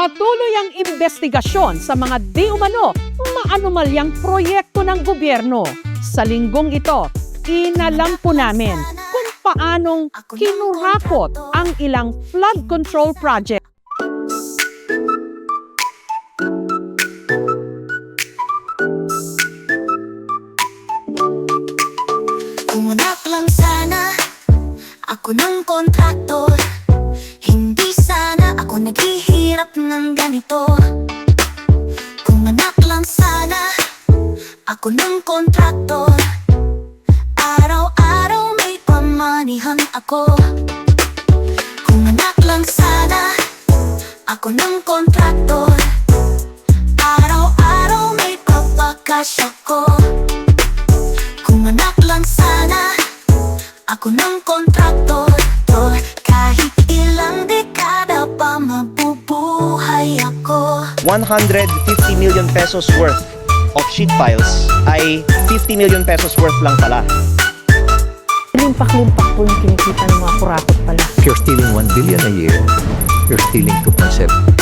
Patuloy ang investigasyon sa mga di umano maanomalyang proyekto ng gobyerno. Sa linggong ito, inalam po namin kung paanong kinurakot ang ilang flood control project. Kung anak lang sana ako ng kontraktor, hindi sana ako naghihirap ng ganito. Kung anak lang sana ako ng kontraktor, araw-araw may pamanihan ako. Kung anak lang sana ako ng kontraktor, araw-araw may papakas ako. Kung anak lang sana ako ng kontraktor, kahit ilang dekada pa mabubuhay ako. 150 million pesos worth of sheet piles ay 50 million pesos worth lang pala. Limpak-limpak po yung kinikita ng mga kurakot pala. If you're stealing 1 billion a year, you're stealing 2.7